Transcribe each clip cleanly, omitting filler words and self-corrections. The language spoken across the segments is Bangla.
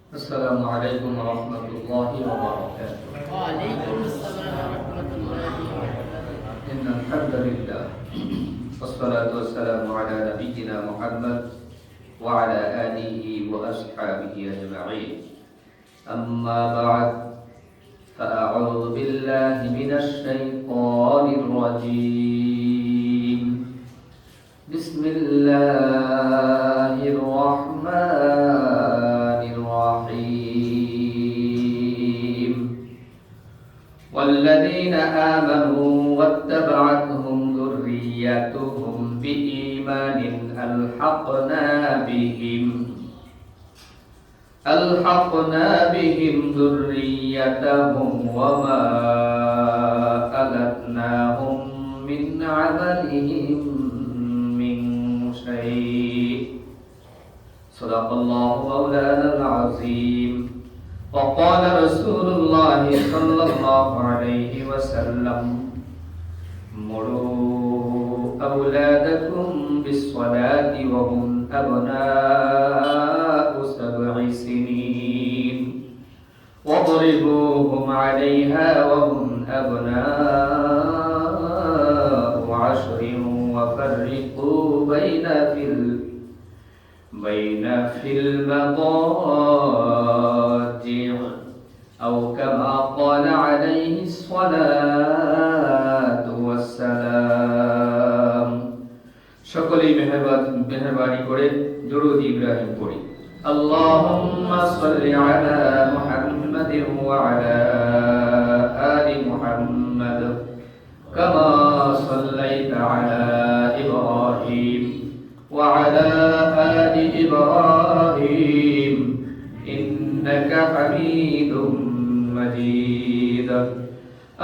السلام عليكم ورحمة الله وبركاته. وعليكم السلام ورحمة الله وبركاته. إن الحمد لله والصلاة والسلام على نبينا محمد وعلى آله وأصحابه أجمعين. أما بعد فأعوذ بالله من الشيطان الرجيم. بسم الله الرحمن الرحيم. والذين آمنوا واتبعتهم ذريتهم بإيمان ألحقنا بهم ذريتهم وما ألتناهم من عملهم من شيء. صدق الله مولانا العظيم. وقال رسول الله صلى الله عليه وسلم: مروا أولادكم بالصلاة وهم أبناء 7 سنين واضربوهم عليها وهم أبناء 10 وفرقوا بين في المضاجع أو كما قال عليه الصلاة والسلام. সকলেই মেহেরবানি করে দুরূদ ইব্রাহিম পড়ি। আল্লাহুম্মা সাল্লি আলা মুহাম্মাদিন ওয়া আলা আলি মুহাম্মাদ কামা সাল্লাইতা আলা ইব্রাহিম ওয়া আলা আলি ইব্রাহিম ইন্নাকা হামিদুম মাজিদ।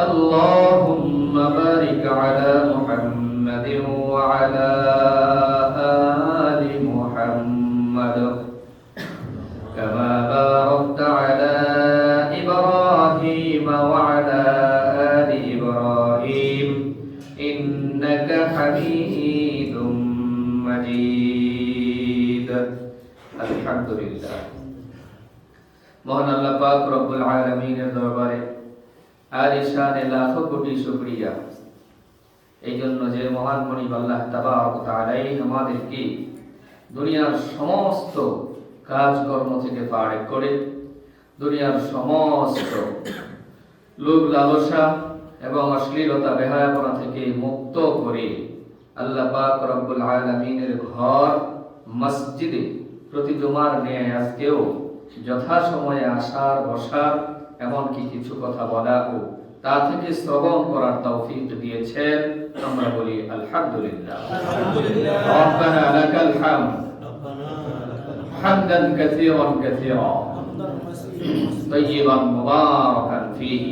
اللهم بارك على محمد وعلى آل محمد كما باركت على إبراهيم وعلى آل إبراهيم إنك حميد مجيد. الحمد لله. মহান আল্লাহ পাক রব্বুল আলামিনের দরবারে আলিশানে লাখো কোটি শুকরিয়া এই জন্য যে মহান মনিব আল্লাহ তাবারক ওয়া তাআলা আমাদেরকে দুনিয়ার সমস্ত কাজকর্ম থেকে ফারেক করে দুনিয়ার সমস্ত লোভ লালসা এবং অশ্লীলতা বেহায়াপনা থেকে মুক্ত করে আল্লাহ পাক রব্বুল আলামিনের ঘর মসজিদে প্রতি জুমার ন্যায় আজকেও যথাসময়ে আসার বসার এমনকি কিছু কথা বলা ও তা থেকে শ্রবণ করার তৌফিক দিয়েছেন। আমরা বলি আলহামদুলিল্লাহ। রব্বানা লাকাল হামদ হামদান কাসীরান তাইয়িবান মুবারাকান ফীহি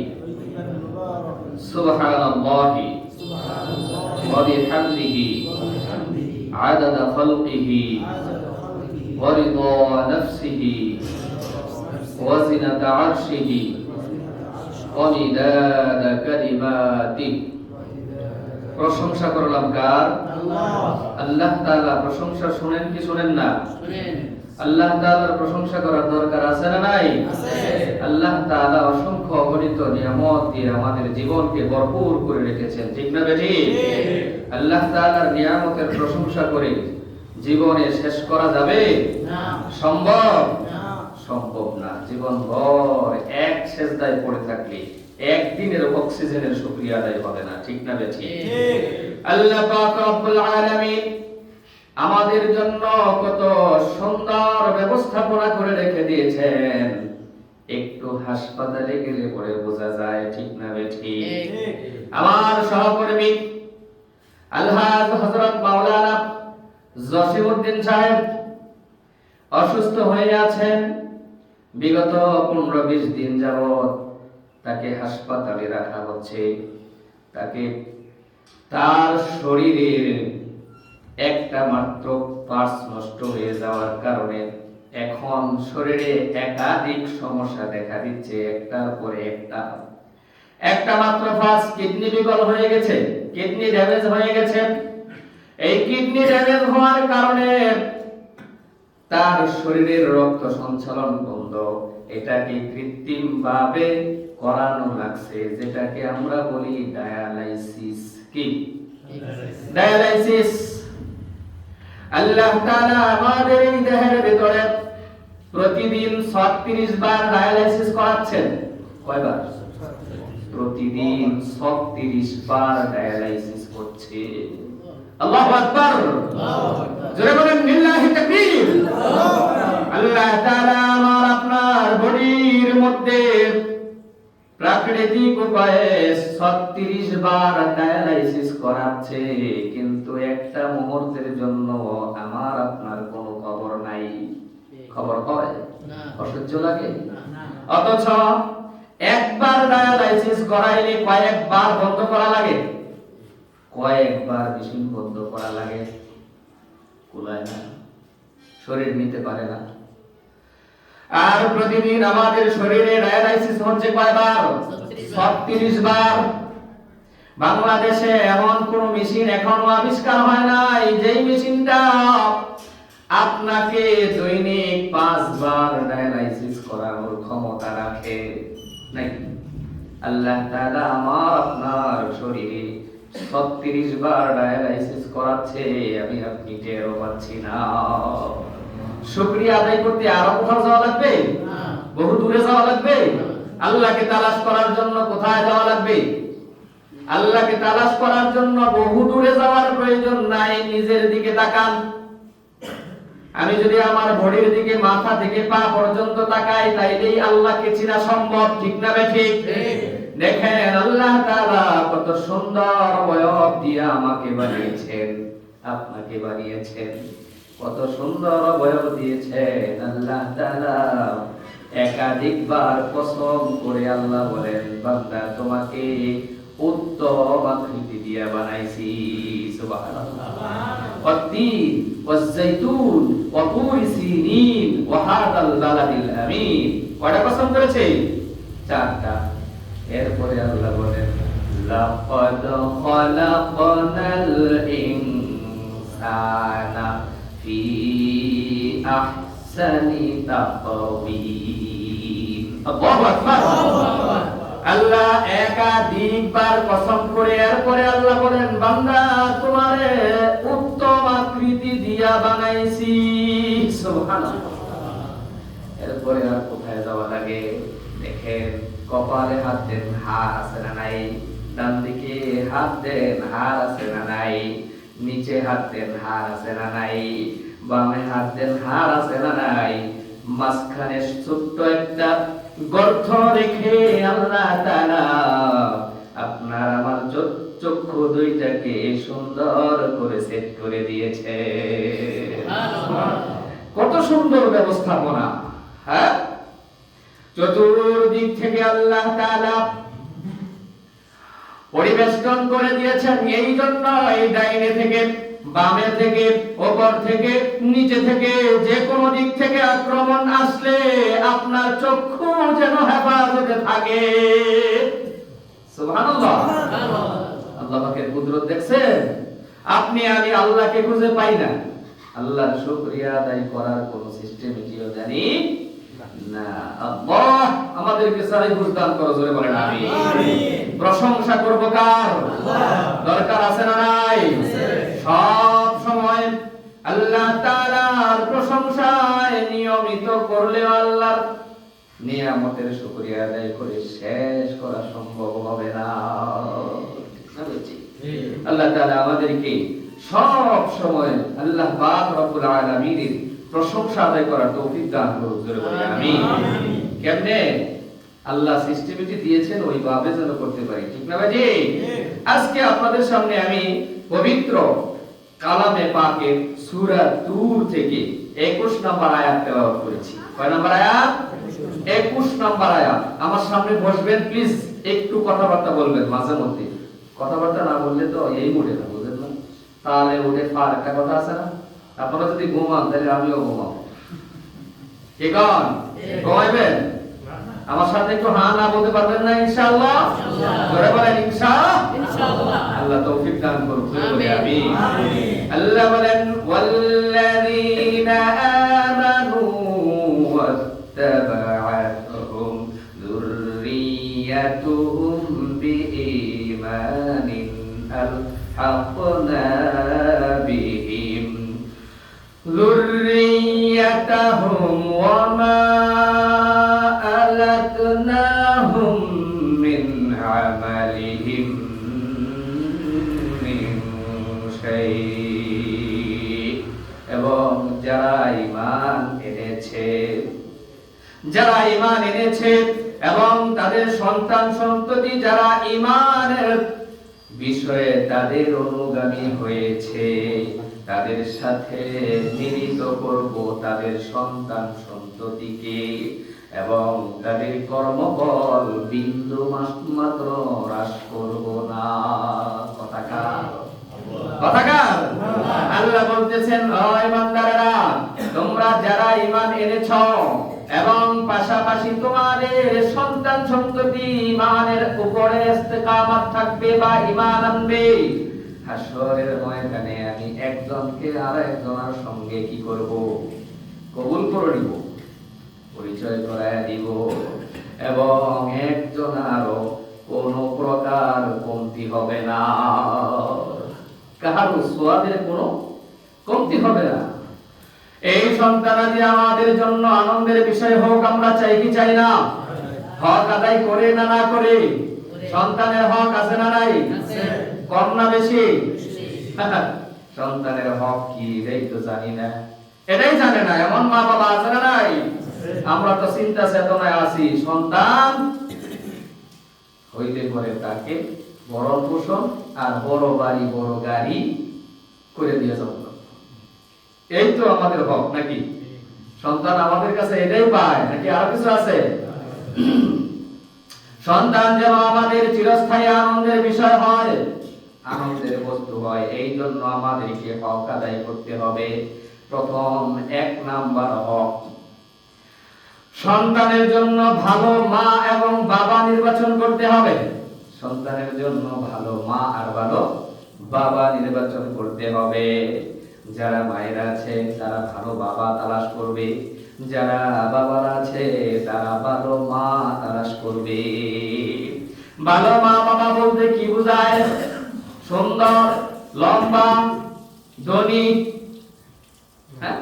সুবহানাল্লাহি ওয়া বিহামদিহি আদাদা খালকিহি ওয়া রিদা নাফসিহি وزنة عرشه ومداد كلماته. প্রশংসা করলাম কার? আল্লাহ তাআলা। প্রশংসা শুনেন কি শুনেন না? আল্লাহ তাআলার প্রশংসা করার দরকার আছে না নাই? আল্লাহ তাআলা অসংখ্য অগণিত নিয়ামত দিয়ে আমাদের জীবনকে ভরপুর করে রেখেছেন, ঠিক না বেঠি? আল্লাহ তাআলার নিয়ামতের প্রশংসা করে জীবনে শেষ করা যাবে? সম্ভব না। জীবন ভর এক সেজদায় পড়ে থাকলে একদিনের অক্সিজেনের শুকরিয়া আদায় হবে না, ঠিক না বেঠি? আল্লাহ পাক রব্বুল আলামিন আমাদের জন্য কত সুন্দর ব্যবস্থাপনা করে রেখে দিয়েছেন, একটু হাসপাতালে গেলে পরে বোঝা যায়, ঠিক না বেঠি? আমার সহকর্মী আলহাজ হযরত মাওলানা জসিমউদ্দিন সাহেব অসুস্থ হয়ে আছেন। বিগত 15-20 দিন যাবত তাকে হাসপাতালে রাখা হচ্ছে। তার শরীরের একটা মাত্র পার্টস নষ্ট হয়ে যাওয়ার কারণে এখন শরীরে একাধিক সমস্যা দেখা দিচ্ছে, একটার পরে একটা মাত্র ফার্স্ট কিডনি বিকল হয়ে গেছে, কিডনি ড্যামেজ হয়ে গেছে। এই কিডনি ড্যামেজ হওয়ার কারণে তার শরীরের রক্ত সঞ্চালন বন্ধ, এটাকে কৃত্রিম ভাবে করানো লাগছে, যেটাকে আমরা বলি ডায়ালাইসিস। কি ডায়ালাইসিস? আল্লাহ তাআলা আমাদের এই দেহের ভিতরে প্রতিদিন 36 বার ডায়ালাইসিস করাচ্ছেন। কয়বার? প্রতিদিন 36 বার ডায়ালাইসিস করছে। আল্লাহু আকবার। জোরে বলেন লিল্লাহি তাকবীর। আল্লাহ তাআলা আমার আপনার বডির মধ্যে প্রাকৃতিক উপায়ে 36 বার ডায়ালাইসিস করাচ্ছে, কিন্তু একটা মুহূর্তের জন্য আমার আপনার কোনো খবর নাই। খবর হয়? অসহ্য লাগে? অথচ একবার ডায়ালাইসিস করাইলে কয়েকবার বন্ধ করা লাগে, কয়েকবার মেশিন বন্ধ করা লাগে। কুলায় না, শরীর নিতে পারে না। আর প্রতিদিন আমাদের শরীরে ডায়ালাইসিস হচ্ছে কয়বার? 36 বার। বাংলাদেশে এমন কোন মেশিন এখনো আবিষ্কার হয় নাই যেই মেশিনটা আপনাকে দৈনিক 5 বার ডায়ালাইসিস করার ক্ষমতা রাখে। নাই। আল্লাহ তাআলা আমার আপনার শরীরে 36 বার ডায়ালাইসিস করাচ্ছে, আমি আপনি টেরও পাচ্ছি না। শুকরিয়া আদায় করতে আরো কোথাও যাওয়া লাগবে? বহু দূরে যাওয়া লাগবে? আল্লাহকে তালাশ করার জন্য কোথায় যাওয়া লাগবে? আল্লাহকে তালাশ করার জন্য বহু দূরে যাওয়ার প্রয়োজন নাই। নিজের দিকে তাকান। আমি যদি আমার বডির দিকে মাথা থেকে পা পর্যন্ত তাকাই, তাইলেই আল্লাহকে চেনা সম্ভব। ঠিক না ঠিক? দেখেন আল্লাহ তাআলা কত সুন্দর অবয়ব দিয়ে আমাকে বানিয়েছেন, আপনাকে বানিয়েছেন। কত সুন্দর অবয়ব দিয়েছেন আল্লাহ তাআলা। একাধিকবার কসম করে আল্লাহ বলেন, বান্দা তোমাকে উত্তম আকৃতি দিয়ে বানাইছি। সুবহানাল্লাহ। ওয়াত-তিন ওয়াজ-যাইতুন ওয়া তুরি সিনিন ওয়া হাদাল বালাদিল আমিন। কয়টা কসম করেছে? 4টা। এরপরে আল্লাহ বলেন, লাকাদ খালাকনাল ইনসানা ফি আহসানি তাকওয়িম। আল্লাহু আকবার। আল্লাহ একাধিকবার কসম করে এরপরে আল্লাহ বলেন, বান্দা তোমারে উত্তম আকৃতি দিয়া বানাইছি। সুবহানাল্লাহ। এরপরে আর কোথায় যাওয়া লাগে? দেখেন কপালে হাত দেন, হাড় আছে না নাই? ডান দিকে হাত দেন, হাড় আছে না নাই? নিচে হাত দেন, হাড় আছে না নাই? বামে হাত দেন, হাড় আছে না নাই? মাঝখানে ছোট্ট একটা গর্ত রেখে আল্লাহ তাআলা আপনার আমার চক্ষু দুইটাকে সুন্দর করে সেট করে দিয়েছে। কত সুন্দর ব্যবস্থাপনা! হ্যাঁ, চতুর্দিক থেকে আল্লাহ তাআলা পরিবেষ্টন করে দিয়েছেন। এই জন্য এই ডাইনে থেকে, বামে থেকে, উপর থেকে, নিচে থেকে, যে কোনো দিক থেকে আক্রমণ আসলে আপনার চক্ষু যেন হেফাজতে থাকে। সুবহানাল্লাহ। আল্লাহ পাকের কুদরত দেখছেন? আপনি আমি আল্লাহকে খুঁজে পাই না। আল্লাহর শুকরিয়া আদায় করার কোন সিস্টেমটিও জানি না। আল্লাহ আমাদেরকে সারাই বুঝদান করো। জোরে বলেন আমিন। প্রশংসা করব কার? দরকার আছে না নাই? সব সময় আল্লাহ তাআলার প্রশংসায় নিয়মিত করলে আল্লাহর নিয়ামতের শুকরিয়া আদায় করে শেষ করা সম্ভব হবে না। আল্লাহ তাআলা আমাদেরকে সব সময় আল্লাহ পাক রব্বুল আলামিনের প্রশংসা আদায় করার তৌফিক দান করুন। জোরে বলেন আমিন। কেমনে? আল্লাহ সিস্টেমটি দিয়েছেন ওইভাবে যেন করতে পারি। ঠিক না ভাই? আজকে আপনাদের সামনে আমি পবিত্র কালামে পাকের সূরা তুর থেকে 21 নম্বর আয়াত তেলাওয়াত করেছি। কয় নম্বর আয়াত? 21 নম্বর আয়াত। আমার সামনে বসবেন, প্লিজ একটু কথাবার্তা বলবেন মাঝে মধ্যে। কথাবার্তা না বললে তো এই মুডে না, বুঝলেন না? তাহলে ওঠে পার একটা কথা আছে না, আপনারা যদি ঘুমান তাহলে আমিও ঘুমাও। কে কোন ঘুমাইবেন? আমার সাথে একটু হ্যাঁ না বলতে পারবেন না? ইনশাআল্লাহ। জোরে বলেন ইনশাআল্লাহ। আল্লাহ তৌফিক দান করুন। জোরে বলেন আমিন। আল্লাহ বলেন ওয়াল্লাযীনা আমানু اتبعتهم ذريتهم بإيمان ألحقنا بهم ذريتهم وما ألتناهم من عملهم من شيء এবং যারা ঈমান এনেছে এবং তাদের সন্তান সন্ততি যারা ঈমানের বিষয়ে তাদের অনুগামী হয়েছে তাদের সাথে মিলিত করব তাদের সন্তান সন্ততিকে এবং তাদের কর্মফল বিন্দু মাত্র হ্রাস করব না। কথাকার আল্লাহ বলতেছেন, ও ঈমানদারেরা, তোমরা যারা ঈমান এনেছো এবং পাশাপাশি তোমাদের সন্তান সন্ততি ঈমানের উপরে ইস্তেকামত থাকবে বা ঈমান আনবে, হাসরের ময়দানে আমি একজনকে আরেকজনের সঙ্গে কি করব? কবুল করে নিব, পরিচয় করায় দিব এবং একজনারও কোনো প্রকার কমতি হবে না, কাহারও সওয়াবের কোনো কমতি হবে না। এই সন্তানাদি আমাদের জন্য আনন্দের বিষয় হোক, আমরা চাই কি চাই না? হক আদায় করে না না করে? সন্তানের হক আছে না নাই? কম না বেশি? সন্তানের হক কি এটাই তো জানি না, এটাই জানে না এমন মা বাবা আছে না নাই? আমরা তো চিন্তা চেতনায় আছি, সন্তান হইলে পরে তাকে ভরণ পোষণ আর বড় বাড়ি বড় গাড়ি করে দিয়ে যাব, এই তো আমাদের হক নাকি? সন্তান আমাদের কাছে এটাই পায় নাকি আর কিছু আছে? সন্তান যেন আমাদের চিরস্থায়ী আনন্দের বিষয় হয়, আনন্দের বস্তু হয়, এই জন্য আমাদেরকে হক আদায় করতে হবে। প্রথম 1 নাম্বার হক, সন্তানের জন্য ভালো মা এবং বাবা নির্বাচন করতে হবে। সন্তানের জন্য ভালো মা আর ভালো বাবা নির্বাচন করতে হবে। যারা মায়ের আছে তারা ভালো বাবা তালাশ করবে, যারা বাবার আছে তারা ভালো মা তালাশ করবে। ভালো মা বাবা বলতে কি বোঝায়? সুন্দর, লম্বা, ধনী, হ্যাঁ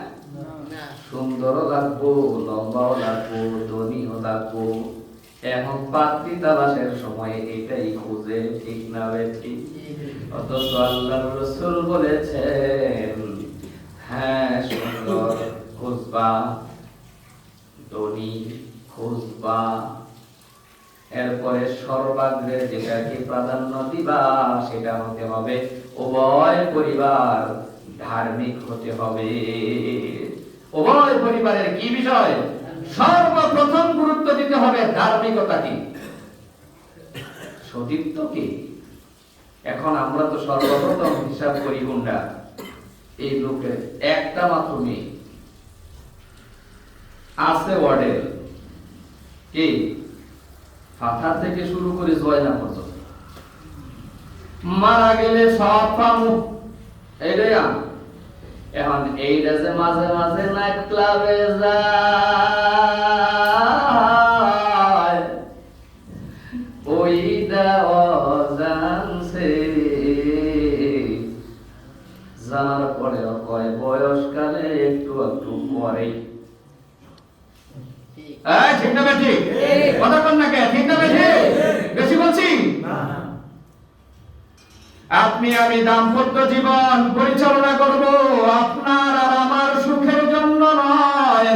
সুন্দরও লাগবো, লম্বাও লাগবো, ধনীও লাগবো। এখন পাত্রী তালাশের সময় এটাই খুঁজে, ঠিক না বেঠিক? অথচ আল্লাহর রাসূল বলেছেন, হ্যাঁ সুন্দর খুঁজবা, ধনী খুঁজবা, এরপরে সর্বাগ্রে যেটাকে প্রাধান্য দিবা সেটা হতে হবে উভয় পরিবার ধার্মিক হতে হবে। উভয় পরিবারের কি বিষয়? সর্বপ্রথম গুরুত্ব দিতে হবে ধার্মিকতা কি, সতীত্ব কি। এখন আমরা তো সর্বপ্রথম হিসাব করি কোনটা? এই লোকের একটা মাত্র মেয়ে আছে ওয়ার্ডের, কি ফাথার থেকে শুরু করে জয়না পর্যন্ত, মারা গেলে সব পামু, এইটাই এখন এইটা যে মাঝে মাঝে নাইট ক্লাবে যায়, ওইটা অজানছে, জানার পরেও কয় বয়সকালে একটু একটু পরে। ঠিক না বেঠিক? কথা কন না কে? ঠিক না বেঠিক? বেশি বলছি? আপনি আমি দাম্পত্য জীবন পরিচালনা করব আপনার আর আমার সুখের জন্য নয়।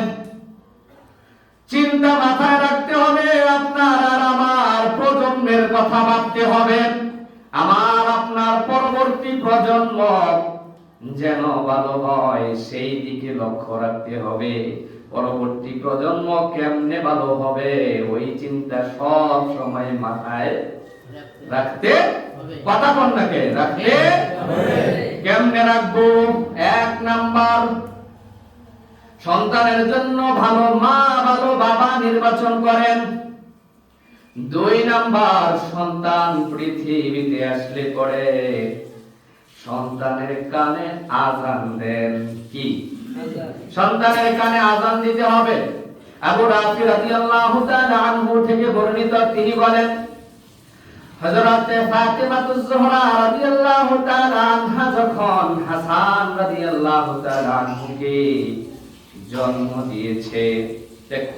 চিন্তা মাথায় রাখতে হবে, আপনার আর আমার প্রজন্মের কথা ভাবতে হবে। আমার আপনার পরবর্তী প্রজন্ম যেন ভালো হয় সেই দিকে লক্ষ্য রাখতে হবে। পরবর্তী প্রজন্ম কেমনে ভালো হবে ওই চিন্তা সব সময় মাথায় রাখতে, কথা বল নাকি রাখতে হবে। কেমনে রাখবো? 1 নাম্বার, সন্তানের জন্য ভালো মা ভালো বাবা নির্বাচন করেন। 2 নাম্বার, সন্তান পৃথিবীতে আসলে পরে সন্তানের কানে আযান দেন। কি? সন্তানের কানে আযান দিতে হবে। আবু রাফি রাদিয়াল্লাহু তাআলা আনহু থেকে বর্ণিত, তিনি বলেন হযরত ফাতিমাতুজ জোহরা রাদিয়াল্লাহু তাআলা আনহা যখন হাসান রাদিয়াল্লাহু তাআলা আনহুকে জন্ম দিয়েছে,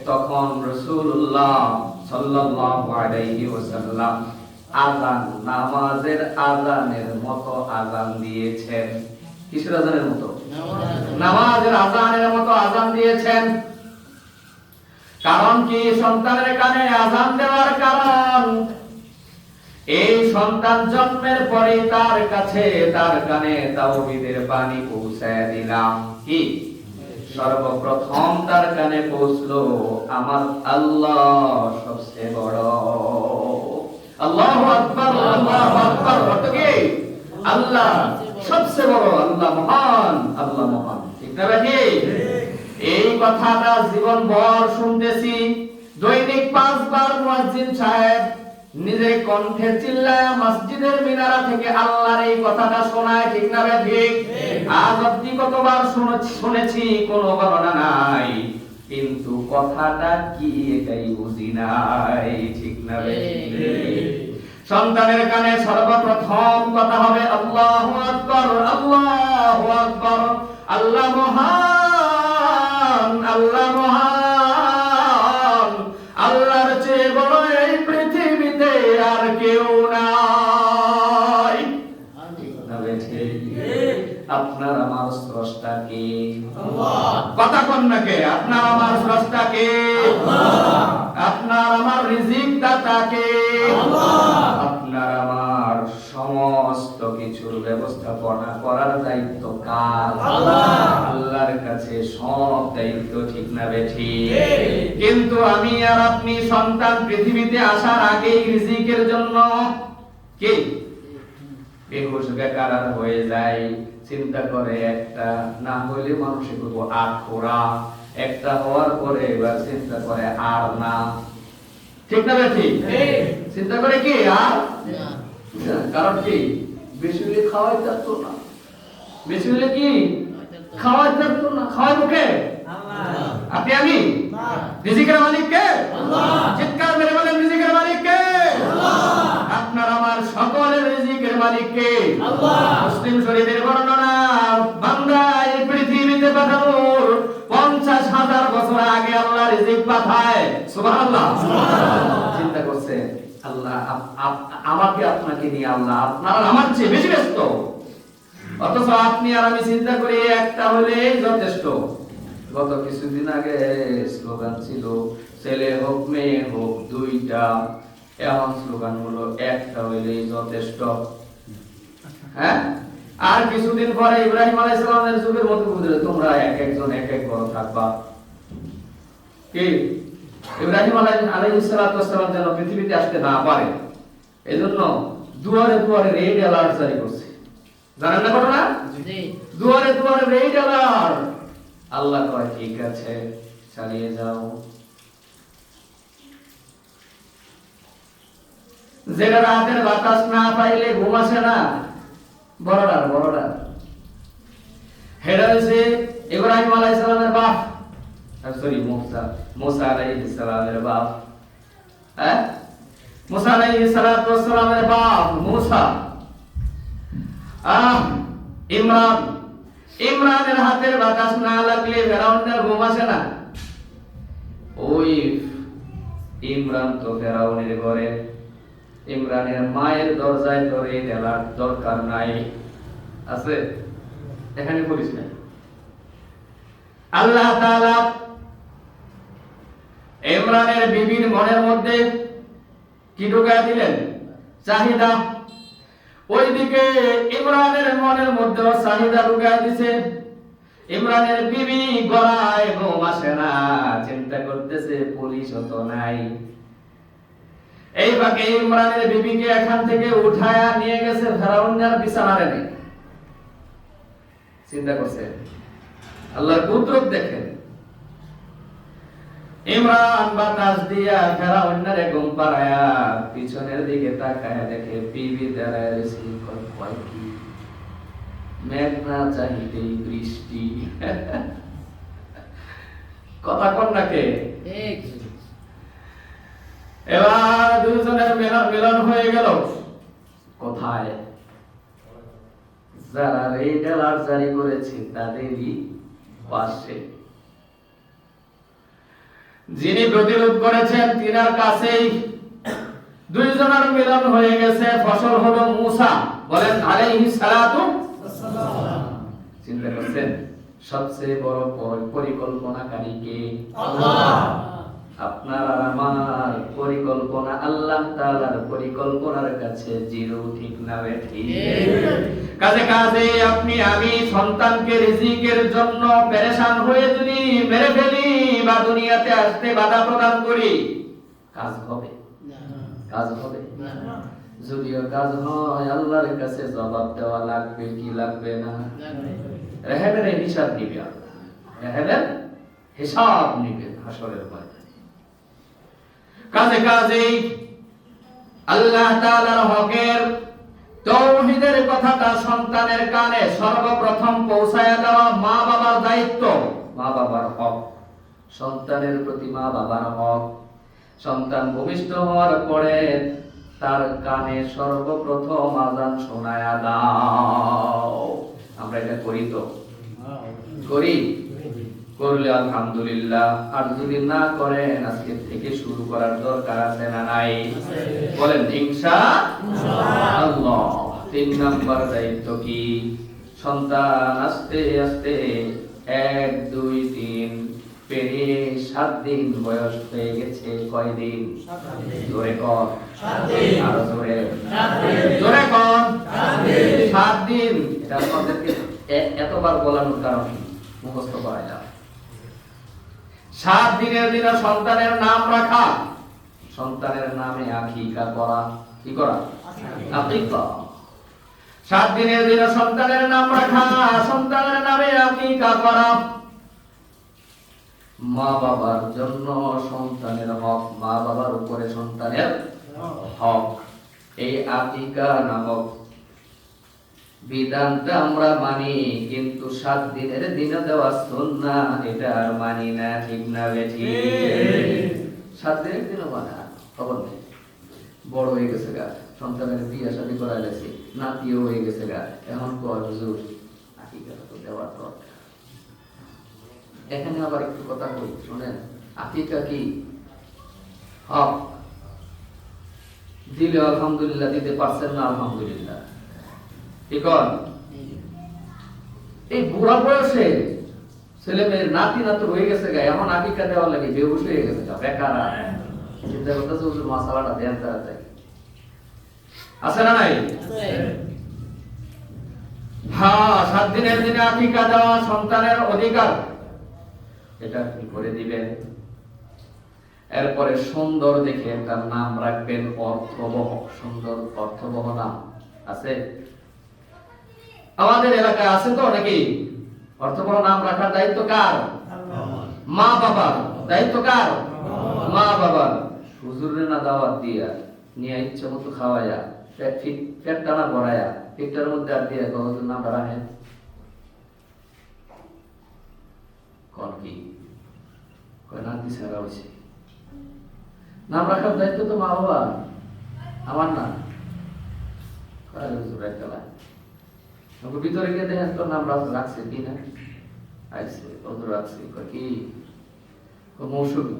তখন রাসূলুল্লাহ সাল্লাল্লাহু আলাইহি ওয়াসাল্লাম আযান, নামাজের আযানের মতো আযান দিয়েছেন। কিসের আযানের মতো? নামাজের আযানের মতো আযান দিয়েছেন। কারণ কি? সন্তানের কানে আযান দেওয়ার কারণ, এই সন্তান জন্মের পরে তার কাছে, তার কানে তাওহীদের বাণী পৌঁছায় দিলাম। কি? সর্বপ্রথম তার কানে পৌঁছলো আমার আল্লাহ সবচেয়ে বড়। আল্লাহু আকবার, আল্লাহু আকবার। অর্থ কি? আল্লাহ সবচেয়ে বড়, আল্লাহ মহান, আল্লাহ মহান। ঠিক না ভাই? এই কথাটা জীবন ভর শুনতেছি। দৈনিক 5 বার মুয়াজ্জিন সাহেব নিজের কণ্ঠে চিল্লায় মসজিদের মিনারা থেকে আল্লাহর এই কথাটা শোনায়। ঠিক না ভাই? ঠিক। আজ অবধি কতবার শুনেছি, কোনো গণনা নাই, কিন্তু কথাটা কি এটাই বুঝি নাই। ঠিক না ভাই? সন্তানের কানে সর্বপ্রথম কথা হবে আল্লাহু আকবার, আল্লাহু আকবার। আল্লাহ মহান, আল্লাহ মহান, আল্লাহর চেয়ে বড় এই পৃথিবীতে আর কেউ নাই। আপনার আমার স্রষ্টা কে? আল্লাহ। কথা কোন নাকি? আপনার আমার স্রষ্টা কে? আল্লাহ। আপনার আমার রিজিক দাতা কে? আল্লাহ। আপনার আমার সমস্ত কিছুর ব্যবস্থাপনা করার দায়িত্ব কার? আল্লাহ। আল্লাহর কাছে সব দায়িত্ব। ঠিক না বেঠি? কিন্তু আমি আর আপনি সন্তান পৃথিবীতে আসার আগেই রিজিকের জন্য কি বেহুশ বেকার হয়ে যায়। চিন্তা করে একটা না হইলে মানুষে করবো আখরা, একটা হওয়ার পরে এবার চিন্তা করে আর না। ঠিক না ঠিক? চিন্তা করে কি আর? কারণ কি? বেশি হলে খাওয়াই থাকতো না, বেশি হলে কি খাওয়াই থাকতো না। খাওয়াই মুখে আপনি আমি? রিজিকের মালিক কে? আল্লাহ। চিৎকার মেরে বলেন রিজিকের মালিক কে? আল্লাহ। আপনার আমার সকলের রিজিকের মালিক কে? আল্লাহ। মুসলিম শরীফের বর্ণনা, বান্দা এই পৃথিবীতে পাঠানোর 50,000 বছর আগে আল্লাহ রিজিক পাঠায়। সুবহানাল্লাহ, সুবহানাল্লাহ। চিন্তা করছে আল্লাহ আমাকে আপনাকে নিয়ে আল্লাহ আপনার আমার চেয়ে বেশি ব্যস্ত, অথচ আপনি আর আমি চিন্তা করি একটা হলেই যথেষ্ট। গত কিছুদিন আগে স্লোগান ছিল ছেলে হোক মেয়ে হোক দুইটা, এখন স্লোগান হলো একটা হইলেই যথেষ্ট। হ্যাঁ, আর কিছুদিন পরে ইব্রাহিম আলাইহিস সালামের যুগের মতো বুঝলে তোমরা এক একজন এক এক ঘর থাকবা। কি ইব্রাহিম আলাইহিস সালাম যেন পৃথিবীতে আসতে না পারে, এজন্য দুয়ারে দুয়ারে রেড অ্যালার্ট জারি করছে। জানেন না ঘটনা? জি। দুয়ারে দুয়ারে রেড অ্যালার্ট। আল্লাহ কয় ঠিক আছে চালিয়ে যাও। যেটা রাতের বাতাস না পাইলে ঘুম আসে না, বড়রা হেডা হইছে ইব্রাহিম আলাইহিস সালামের বাপ, সরি মুসা আলাইহিস সালামের বাপ। হ্যাঁ, মুসা আলাইহিস সালামের বাপ মুসা। ইমরানের হাতের বাতাস না লাগলে ফেরাউনের ঘুম আসে না। ওই ইমরান তো ফেরাউনের ঘরে, ইমরানের মায়ের দরজায় ধরে দেওয়ার দরকার নাই, আছে এখানে বলিস না। আল্লাহ তাআলা ইমরানের বিবির মনের মধ্যে কি ঢুকায় দিলেন? চাহিদা। ওইদিকে ইমরানের মনের মধ্যে চাহিদা ঢুকায় দিছে। ইমরানের বিবি গলায় ঘুম আসে না, চিন্তা করতেছে পুলিশ তো নাই। এই বাকে ইমরানের বিবিকে এখান থেকে উঠায়া নিয়ে গেছে ফেরাউনের বিছানারে নেই। চিন্তা করছে, আল্লাহর কুদরত দেখেন। ইমরান বাতাস দিয়া ফেরাউনের ঘুম পাড়ায়া পিছনের দিকে তাকায়া দেখে বিবি দাঁড়ায় রয়েছে। কয় কি মেঘ না চাহিতেই বৃষ্টি। কথা কন নাকে? ঠিক। এবার দুজনের মিলন হয়ে গেল কোথায়? যারা রেড অ্যালার্ট জারি করেছে তাদেরই পাশে। যিনি প্রতিরোধ করেছেন তিনার কাছেই দুইজনের মিলন হয়ে গেছে। ফসল হলো মূসা, বলেন আলাইহিস সালাতু ওয়াসসালাম। চিন্তা করছেন সবচেয়ে বড় পরিকল্পনাকারী কে? আল্লাহ। আপনার আর আমার পরিকল্পনা আল্লাহ তাআলার পরিকল্পনার কাছে জিরো, ঠিক না বেঠিক? কাজে কাজে আপনি আমি সন্তানকে রিজিকের জন্য পেরেশান হয়ে যদি মেরে ফেলি বা দুনিয়াতে আসতে বাধা প্রদান করি, কাজ হবে? কাজ হবে? যদিও কাজ হয়, আল্লাহর কাছে জবাব দেওয়া লাগবে কি লাগবে না? রেহেবের হিসাব দিবে আল্লাহ, রেহেবের হিসাব নিবে হাসরের ময়দানে। কাজে কাজে আল্লাহ তাআলার হকের তাওহীদের কথাটা সন্তানের কানে সর্বপ্রথম পৌঁছায়া দেওয়া মা বাবার দায়িত্ব। মা বাবার হক, সন্তানের প্রতি মা বাবার হক। সন্তান ভূমিষ্ঠ হওয়ার পরে তার কানে সর্বপ্রথম আযান শোনায়া দাও। আমরা এটা করি তো? করি? করলে আলহামদুলিল্লাহ, আর যদি না করেন আজকে থেকে শুরু করার দরকার আছে না নাই? বলেন ইনশাআল্লাহ। 3 নাম্বার দায়িত্ব কি? সন্তান আস্তে আস্তে 1 2 3 পেরিয়ে 7 দিন বয়স হয়ে গেছে। কয় দিন? 7 দিন। জোরে কর। 7 দিন। আরো জোরে। 7 দিন। জোরে কর। 7 দিন। 7 দিন। এটা আপনাদেরকে এতবার বলানোর কারণ মুখস্থ করাইলাম। 7 দিনের দিন সন্তানের নাম রাখা, সন্তানের নামে আকিকা করা। কি করা? আকিকা। 7 দিনের দিন সন্তানের নাম রাখা, সন্তানের নামে আকিকা করা। মা বাবার জন্য সন্তানের হক, মা বাবার উপরে সন্তানের হক। এই আকিকা নামক বিধানটা আমরা মানি, কিন্তু 7 দিনের দিনে দেওয়া সুন্নাহ এটা আর মানি না, ঠিক না বেঠিক? 7 দিনের দিনও মানা খবর নেই। বড় হয়ে গেছে গা, সন্তানের বিয়ে শাদী করা গেছে, নাতিও হয়ে গেছে গা, এখন কয় হুজুর আকিকা তো দেওয়ার দরকার। এখানে আবার একটু কথা কই শুনেন। আকিকা কি? হক। দিলে আলহামদুলিল্লাহ, দিতে পারছেন না আলহামদুলিল্লাহ। ঠিক আছে? এই বুড়া বয়সে ছেলে মেয়ের নাতি নাতু হয়ে গেছে গা, এখন আকিকা দেওয়ার লাগে বেহুশ হয়ে গেছে গা, বেকারা। চিন্তা করতেছে হুজুর মাসালাটা দেন তাড়াতাড়ি। আছে না নাই? হ্যাঁ, 7 দিনের দিনে আকিকা দেওয়া সন্তানের অধিকার, এটা কি করে দিবেন। এরপরে সুন্দর দেখে তার নাম রাখবেন অর্থবহ, সুন্দর অর্থবহ নাম আছে আমাদের এলাকায়? আছে তো নাকি? অর্থবহ নাম রাখার দায়িত্ব কার? মা বাবার। দায়িত্ব কার? মা বাবার। হুজুরের না দাওয়াত দিয়া নিয়ে ইচ্ছে মতো খাওয়াইয়া পেট টানা ভরাইয়া পেটের মধ্যে আর দিয়ে হুজুর নাম রাখেন কোন কি কয় না দিছে রাখছে। নাম রাখার দায়িত্ব তো মা বাবা, আমার না। কয় হুজুর একটা না, আমাকে ভিতরে গিয়ে দেখেন তো নাম রাখছে কি না। আইছে হুজুর রাখছে। কয় কি? মৌসুমী।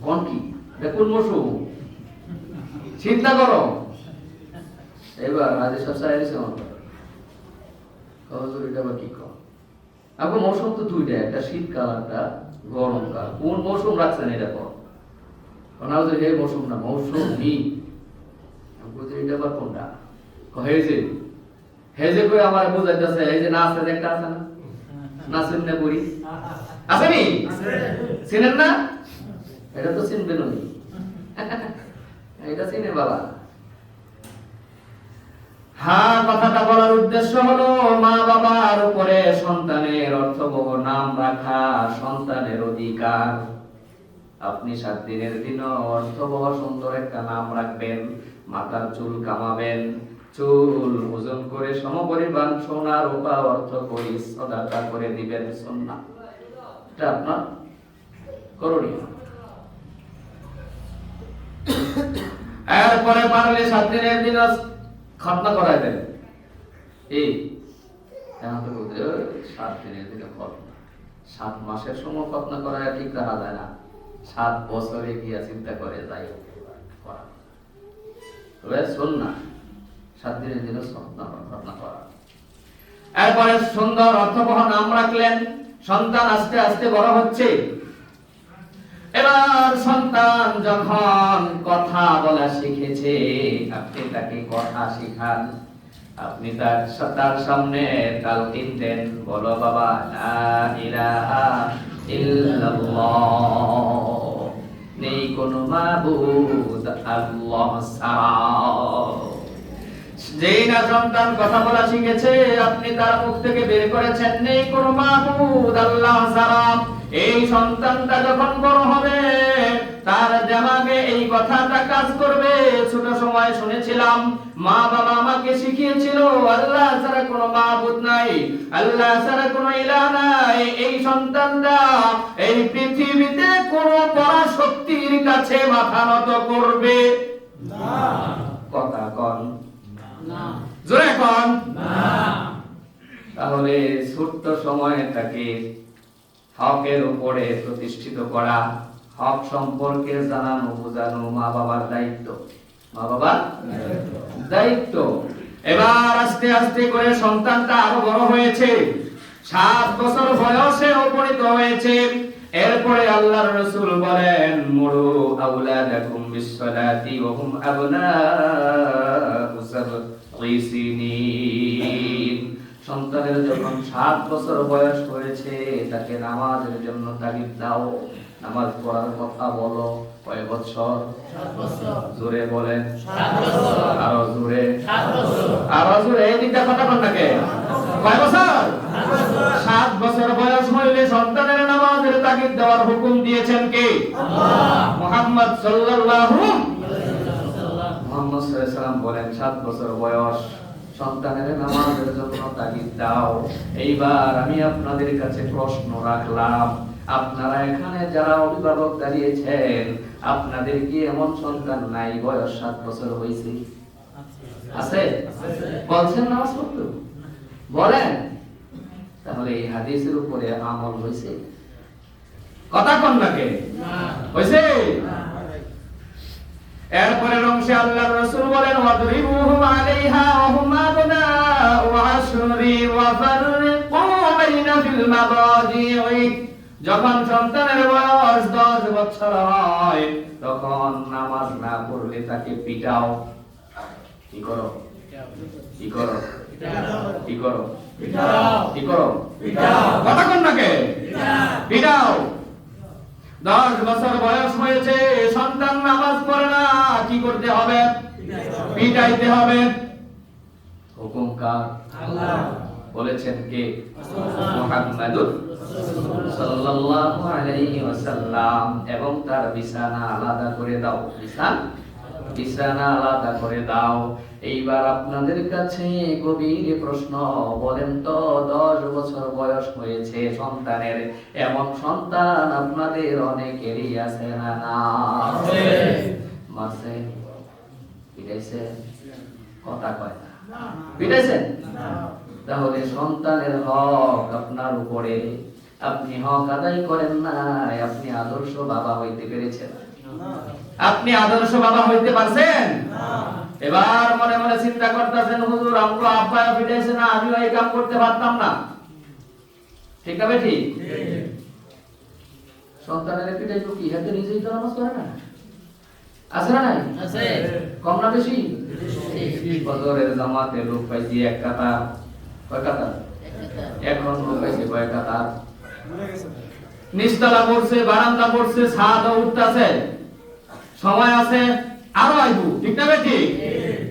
কোন কি? দেখুন মৌসুম, চিন্তা করো। এবার রাজেশ সাহেব এসে হুজুর এটা আবার কি কম? আপনার মৌসুম তো 2টা, একটা শীতকাল একটা গরমকাল। কোন মৌসুম রাখছেন এটা কর? হুজুর হে মৌসুম না, মৌসুমী। এটা আবার কোনটা? হেজে। হেজে করে আমার বোঝাইতেছে এই যে নাচ একটা আছে না, নাচেন না করি আসেনি? চিনেন না? এটা তো চিনবেন উনি, এটা চিনে বাবা। হ্যাঁ, কথাটা বলার উদ্দেশ্য হলো মা বাবার উপরে সন্তানের অর্থবহ নাম রাখা সন্তানের অধিকার। আপনি 7 দিনের দিন অর্থবহ সুন্দর একটা নাম রাখবেন, মাথার চুল কামাবেন, চুল ওজন করে সমপরিমাণ সোনা রূপা অর্থ করি সাদাকা করে দিবেন। সুন্নাহ, এটা আপনার করণীয়। এরপরে পারলে 7 দিনের দিন খতনা করায় দেন। এই এখন তো বলতে 7 দিনের দিনে খতনা, 7 মাসের সময় খতনা করায় ঠিক রাখা যায় না, 7 বছরে গিয়া চিন্তা করে যাই করা। তবে সুন্নাহ 7 দিনের দিনে খতনা করা। এরপরে সুন্দর অর্থবহ নাম রাখলেন। সন্তান আস্তে আস্তে বড় হচ্ছে। এবার সন্তান যখন কথা বলা শিখেছে, আপনি তাকে কথা শিখান। আপনি তার সামনে তালকিন দেন, বলো বাবা লা ইলাহা ইল্লাল্লাহ, নেই কোনো মাবুদ আল্লাহ ছাড়া। যেই না সন্তান কথা বলা শিখেছে, আপনি তার মুখ থেকে বের করেছেন নেই কোনো মাবুদ আল্লাহ ছাড়া। এই সন্তানটা যখন বড় হবে, তার দিমাগে এই কথাটা কাজ করবে। ছোট সময় শুনেছিলাম, মা বাবা আমাকে শিখিয়েছিল আল্লাহ ছাড়া কোনো মাবুদ নাই, আল্লাহ ছাড়া কোনো ইলাহ নাই। এই সন্তানটা এই পৃথিবীতে কোনো পরাশক্তির কাছে মাথা নত করবে না। কথা কন না, জোরে কন না। তাহলে ছোট্ট সময়ে তাকে হকের উপরে প্রতিষ্ঠিত করা, হক সম্পর্কে জানানো বোঝানো মা বাবার দায়িত্ব, মা বাবার দায়িত্ব। এবার আস্তে আস্তে করে সন্তানটা আরো বড় হয়েছে, 7 বছর বয়সে উপনীত হয়েছে। এরপরে আল্লাহর রাসূল বলেন, মুরু আওলাদাকুম বিসসালাতি ওয়া হুম আবনাউ সাবঈ সিনিন। সন্তানের যখন 7 বছর বয়স হয়েছে, তাকে নামাজের জন্য তাগিদ দাও, নামাজ পড়ার কথা বলো। কয় বছর? 7 বছর। জোরে বলেন। 7 বছর। আরো জোরে। 7 বছর। আরো জোরে। এই দিকটা কথা বল নাকি? কয় বছর? 7 বছর বয়স হইলে সন্তানের নামাজের তাগিদ দেওয়ার হুকুম দিয়েছেন কে? আল্লাহ। মুহাম্মদ সাল্লাল্লাহু আলাইহি ওয়াসাল্লাম বলেন, 7 বছর বয়স সন্তানের নামাজের জন্য তাগিদ দাও। এইবার আমি আপনাদের কাছে প্রশ্ন রাখলাম, আপনারা এখানে যারা অভিভাবক দাঁড়িয়েছেন, আপনাদের কি এমন সন্তান নাই বয়স 7 বছর হয়েছে? আছে? বলছেন নামাজ পড়তে? বলেন। তাহলে এই হাদিসের উপরে আমল হয়েছে? কথা কোন নাকি? হয়েছে? এরপরে অংশে আল্লাহর রাসূল বলেন, ওয়াদরিবুহুম আলাইহা ওয়া হুম আবনাউ আশরি ওয়া ফাররিকু বাইনা ফিল মাদাজি'i। যখন সন্তানের বয়স 10 বছর হয়, তখন নামাজ না পড়লে তাকে পিটাও। কি করো? কি করো? কি করো? পিটাও। কি করো? পিটাও। কথা কোন নাকি? পিটাও। 10 বছর বয়স হয়েছে, সন্তান নামাজ পড়ে না, কি করতে হবে? পিটাইতে হবে। হুকুম কার? আল্লাহ। বলেছেন কে? মুহাম্মাদুর সাল্লাল্লাহু আলাইহি ওয়াসাল্লাম। এবং তার বিছানা আলাদা করে দাও। বিছানা আলাদা করে দাও। এইবার আপনাদের কাছে গভীর প্রশ্ন, বলেন তো 10 বছর বয়স হয়েছে সন্তানের, এমন সন্তান আপনাদের অনেকেরই আছে না? না আছে। মারছে? পিটাইছে? কথা কয় না। পিটাইছেন? তাহলে সন্তানের হক আপনার উপরে, আপনি হক আদায় করেন নাই। আপনি আদর্শ বাবা হইতে পেরেছেন? আপনি আদর্শ বাবা হইতে পারছেন? এবার মনে মনে চিন্তা করতেছেন, হুজুর আমগো আব্বা পিটাইছে না, আমিও এই কাম করতে পারতাম না। ঠিক আছে? ঠিক। সন্তানের পিটাইবো কি? হাতে নিজেই তো নামাজ পড়ে না। আছে না নাই? আছে। কম না বেশি? বেশি। ফজরের জামাতে লোক পাইছি এক কাতার। কয় কাতার? এখন লোক পাইছি কয় কাতার? নিচতলা পড়ছে, বারান্দা পড়ছে, ছাদও উঠতেছে, সময় আছে আরো আইবো। ঠিক না বেটি?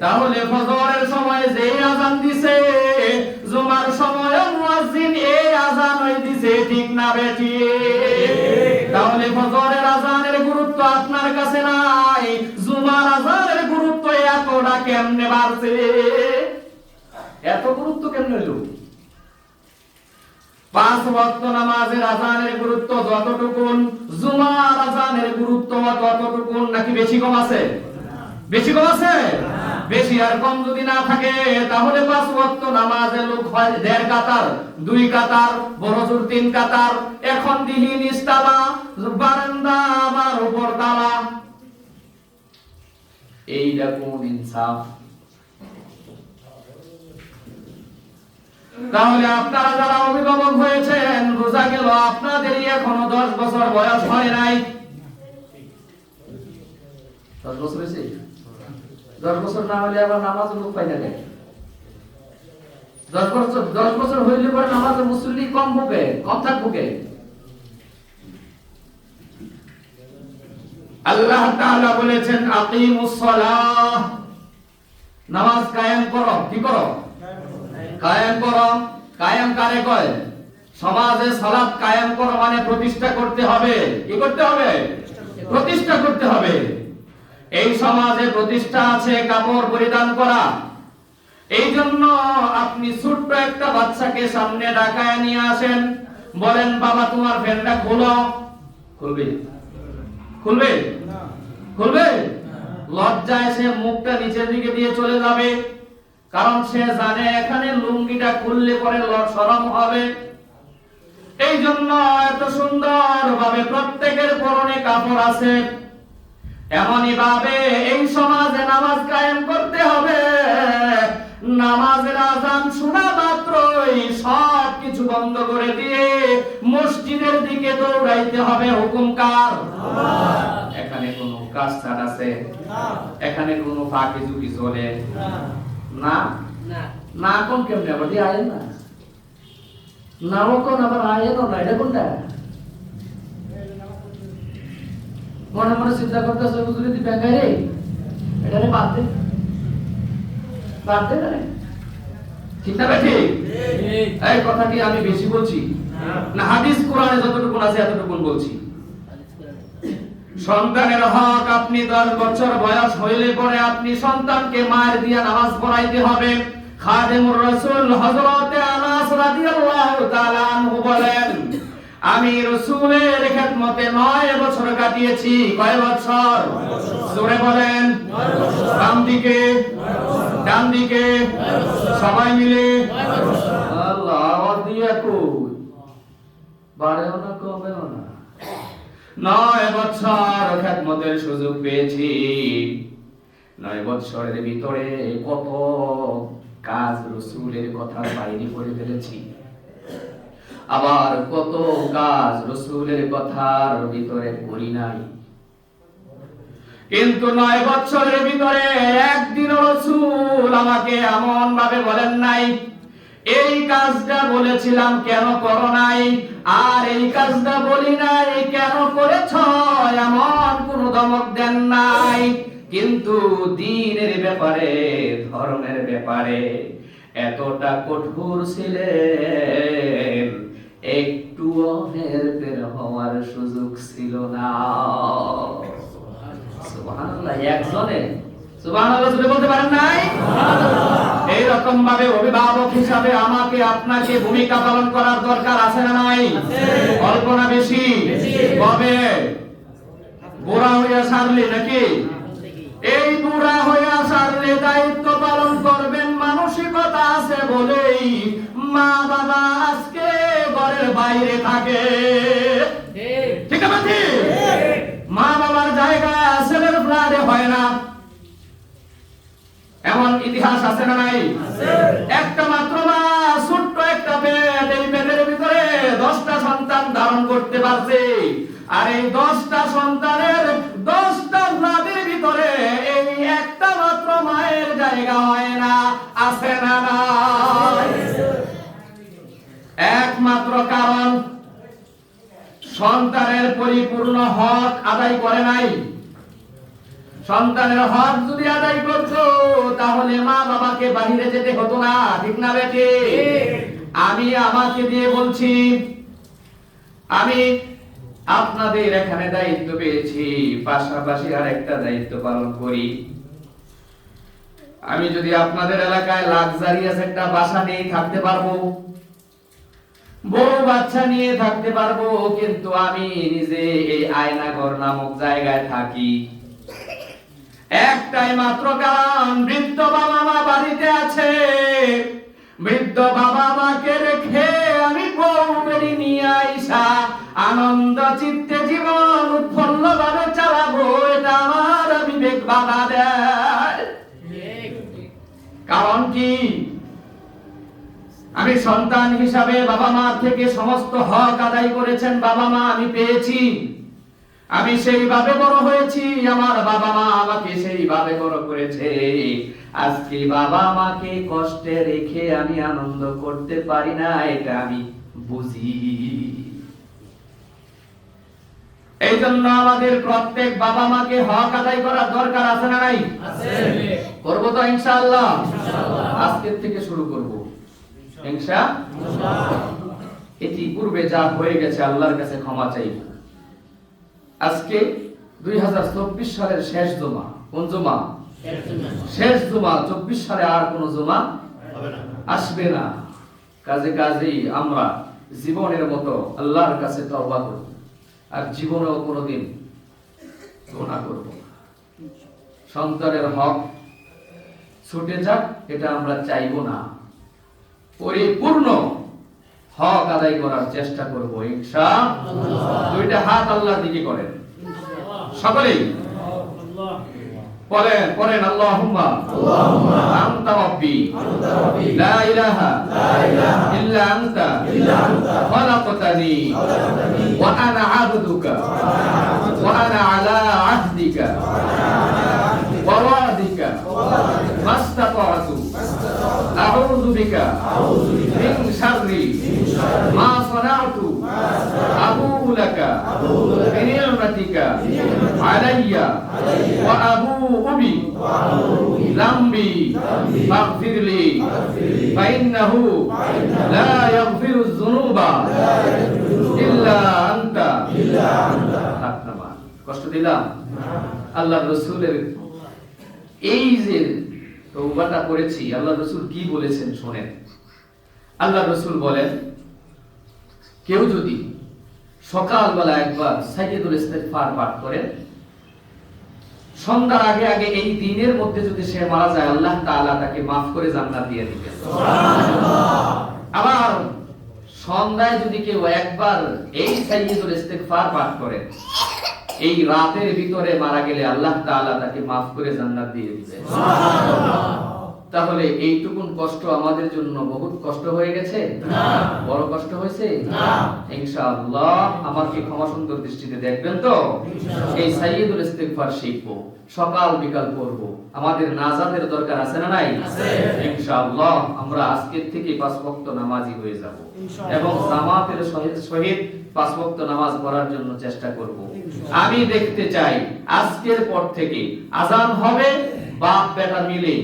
তাহলে ফজরের সময় যে আযান দিছে, জুমার সময় মুয়াজ্জিন এই আযান ওই দিছে। ঠিক না বেটি? তাহলে ফজরের আযানের গুরুত্ব আপনার কাছে নাই, জুমার আযানের গুরুত্ব এতটা কেমনে বাড়ছে? এত গুরুত্ব কেমনে হলো? পাঁচ ওয়াক্ত নামাজের আযানের গুরুত্ব যতটুকুন জুমার আযানের গুরুত্ব ততটুকুন, নাকি বেশি কম আছে? বেশি কম আছে? বেশি আর কম যদি না থাকে তাহলে পাঁচ ওয়াক্ত নামাজে লোক হয় 1.5 কাতার, 2 কাতার, বড়জোর 3 কাতার, এখন দিহি নিস্তালা বারান্দা আবার উপর তালা। এইটা কোন ইনসাফ? তাহলে আপনারা যারা অভিভাবক হয়েছেন, বোঝা গেল আপনাদেরই এখনো 10 বছর বয়স হয় নাই। 10 বছর হয়েছে? 10 বছর না হলে আবার নামাজ লোক পাই না কেন? 10 বছর হইলে পরে নামাজে মুসল্লি কম হবে, কম থাকবে কে? আল্লাহ তাআলা বলেছেন আকিমুস সালাহ, নামাজ কায়েম করো। কি করো? কায়েম করো। কায়েম কারে কয়? সমাজে সালাত কায়েম করো মানে প্রতিষ্ঠা করতে হবে। কি করতে হবে? প্রতিষ্ঠা করতে হবে। এই সমাজে প্রতিষ্ঠা আছে কাপড় পরিধান করা। এই জন্য আপনি ছোট্ট একটা বাচ্চাকে সামনে ডাকায় নিয়ে আসেন, বলেন বাবা তোমার ফ্যানটা খোলো, খুলবে? খুলবে? খুলবে? লজ্জায় সে মুখটা নিচের দিকে দিয়ে চলে যাবে, কারণ সে জানে এখানে লুঙ্গিটা খুললে পরে শরম হবে। এই জন্য এত সুন্দর ভাবে প্রত্যেকের পরনে কাপড় আছে। এমনই ভাবে এই সমাজে নামাজ কায়েম করতে হবে। নামাজের আযান শোনা মাত্রই সব কিছু বন্ধ করে দিয়ে মসজিদের দিকে দৌড়াইতে হবে। হুকুম কার? এখানে কোনো কাজটার আছে? এখানে কোনো ফাঁকি ঝুঁকি চলে না? না কোন কেমনে আবার দিয়ে আয়েন না, নাও কোন আবার আয়েনও না, এটা কোনটা? মনে মনে চিন্তা করতেছে হুজুর দি ব্যাংকাই রে, এটারে বাদ দে, বাদ দে না। ঠিক না বেঠি? এই কথা কি আমি বেশি বলছি না হাদিস কোরআনে যতটুকু আছে এতটুকু বলছি? সন্তানের হক, আপনি 10 বছর বয়স হইলে পরে আপনি সন্তানকে মায়ের দিয়া নামাজ পড়াইতে হবে। খাদেমুর রাসূল হযরতে আনাস রাদিয়াল্লাহু তাআলা আনহু বলেন, আমি রাসূলের খিদমতে 9 বছর কাটিয়েছি। কয় বছর? জোরে বলেন। 9 বছর। বাম দিকে, ডান দিকে, সবাই মিলে আল্লাহ আওয়াজ দিয়ে কই, বাড়েও না কমেও না। 9 বছর খিদমতের সুযোগ পেয়েছি। 9 বছরের ভিতরে কত কাজ রাসূলের কথার বাইরে করে ফেলেছি, আবার কত কাজ রাসূলের কথার ভিতরে করি নাই। কিন্তু 9 বছরের ভিতরে একদিন রাসূল আমাকে এমন ভাবে বলেন নাই, এই কাজটা বলেছিলাম কেন করো নাই, আর এই কাজটা বলি নাই কেন করেছ, এমন কোন ধমক দেন নাই। কিন্তু দ্বীনের ব্যাপারে, ধর্মের ব্যাপারে এতটা কঠোর ছিলেন, একটুও হেরফের হওয়ার সুযোগ ছিল না। সুবহানাল্লাহ। একজনে সুবহানাল্লাহ জোরে বলতে পারেন নাই? এই রকম ভাবে অভিভাবক হিসাবে আমাকে আপনাকে ভূমিকা পালন করার দরকার আছে না নাই? অল্প না বেশি? কবে? বুড়া হইয়া সারলে নাকি? এই বুড়া হইয়া সারলে দায়িত্ব পালন করবেন মানসিকতা আছে বলেই মা বাবা আজকে ঘরের বাইরে থাকে। ঠিক আছে? মা বাবার জায়গা ছেলের ফ্ল্যাটে হয় না, এমন ইতিহাস আছে না নাই? একটা মাত্র মা, ছোট্ট একটা পেট, এই পেটের ভিতরে 10টা সন্তান ধারণ করতে পারছে। আর এই 10টা সন্তানের 10টা ফ্ল্যাটের ভিতরে এই একটা মাত্র মায়ের জায়গা হয় না, আছে না নাই? একমাত্র কারণ সন্তানের পরিপূর্ণ হক আদায় করে নাই। সন্তানের হক যদি আদায় করতো তাহলে মা বাবাকে বাহিরে যেতে হতো না। ঠিক না বেটি? আমি আমাকে দিয়ে বলছি, আমি আপনাদের এখানে দায়িত্ব পেয়েছি, পাশাপাশি আরেকটা দায়িত্ব পালন করি। আমি যদি আপনাদের এলাকায় লাক্সারিয়াস একটা বাসা নিয়ে থাকতে পারবো, বউ বাচ্চা নিয়ে থাকতে পারবো, কিন্তু আমি নিজে এই আয়নাঘর নামক জায়গায় থাকি। একটাই মাত্র কারণ, বৃদ্ধ বাবা মা বাড়িতে আছে। বৃদ্ধ বাবা মাকে রেখে আমি বউ বেরি নিয়ে আইসা আনন্দ চিত্তে জীবন উৎফুল্ল ভাবে চালাবো, এটা আমার বিবেক বাধা দেয়। কারণ কি? আমি সন্তান হিসাবে বাবা মা থেকে সমস্ত হক আদায় করেছেন বাবা মা, আমি পেয়েছি। আমি সেইভাবে বড় হয়েছি, আমার বাবা মা আমাকে সেইভাবে বড় করেছে। আজকে বাবা মাকে কষ্টে রেখে আমি আনন্দ করতে পারি না, এটা আমি বুঝি। এই জন্য আমাদের প্রত্যেক বাবা মাকে হক আদায় করার দরকার আছে না নাই? করবো তো ইনশাআল্লাহ। আজকের থেকে শুরু করব ইনশাআল্লাহ। এটি পূর্বে যা হয়ে গেছে আল্লাহর কাছে ক্ষমা চাই। আজকে 2024 সালের শেষ জুমা। কোন জুমা? শেষ জুমা। 24 সালে আর কোন জুমা আসবে না। কাজেই আমরা জীবনের মতো আল্লাহর কাছে তওবা করব, আর জীবনেও কোনোদিন গুনাহ করব না। সন্তানের হক ছুটে যাক, এটা আমরা চাইবো না। পরিপূর্ণ হক আদায় করার চেষ্টা করব ইনশাআল্লাহ। দুইটা হাত আল্লাহর দিকে করেন সকলেই, পড়েন আল্লাহুম্মা আনতা রাব্বি লা ইলাহা ইল্লা আনতা খালাকতানি ওয়া আনা আবদুকা ওয়া আনা আলা আহদিকা ওয়া ওয়াদিকা মাস্তাতাতু আউযু বিকা মিন শাররি মা সানাতু আবুউ লাকা বিনি'মাতিকা আলাইয়া ওয়া আবুউ বি যামবি ফাগফিরলি ফাইন্নাহু লা ইয়াগফিরুয যুনুবা ইল্লা আনতা। কষ্ট দিলাম? আল্লাহর রাসূলের এই যে তওবাটা করেছি, আল্লাহর রাসূল কি বলেছেন শুনেন। আল্লাহর রাসূল বলেন, কেউ যদি সকালবেলা একবার সাইয়্যিদুল ইস্তিগফার পাঠ করে, সন্ধ্যার আগে আগে এই দিনের মধ্যে যদি সে মারা যায়, আল্লাহ তাআলা তাকে মাফ করে জান্নাত দিয়ে দিবেন। সুবহানাল্লাহ। আবার সন্ধ্যায় যদি কেউ একবার এই সাইয়্যিদুল ইস্তিগফার পাঠ করে, এই রাতের ভিতরে মারা গেলে আল্লাহ তাআলা তাকে মাফ করে জান্নাত দিয়ে দিবেন। সুবহানাল্লাহ। তাহলে এইটুকুন কষ্ট আমাদের জন্য বহুত কষ্ট হয়ে গেছে না? বড় কষ্ট হয়েছে না? ইনশাআল্লাহ আমাকে ক্ষমা সুন্দর দৃষ্টিতে দেখবেন তো? এই সাইয়্যিদুল ইস্তিগফার শিখব, সকাল বিকাল পড়ব। আমাদের নাজাতের দরকার আছে না নাই? আছে। ইনশাআল্লাহ আমরা আজকের থেকে 5 ওয়াক্ত নামাজি হয়ে যাব এবং জামাতের সহিত 5 ওয়াক্ত নামাজ পড়ার জন্য চেষ্টা করব। আমি দেখতে চাই আজকের পর থেকে আযান হবে, বাপ বেটা মিলে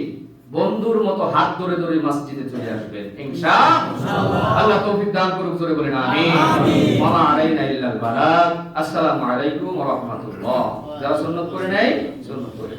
বন্ধুর মতো হাত ধরে ধরে মসজিদে চলে আসবেন ইনশাআল্লাহ। আল্লাহ তৌফিক দান করুক, জোরে বলেন আমিন। ওয়া মা আলাইনা ইল্লাল বালাগ। আসসালামু আলাইকুম ওয়া রাহমাতুল্লাহ। যারা সুন্নাত করে নাই সুন্নাত করে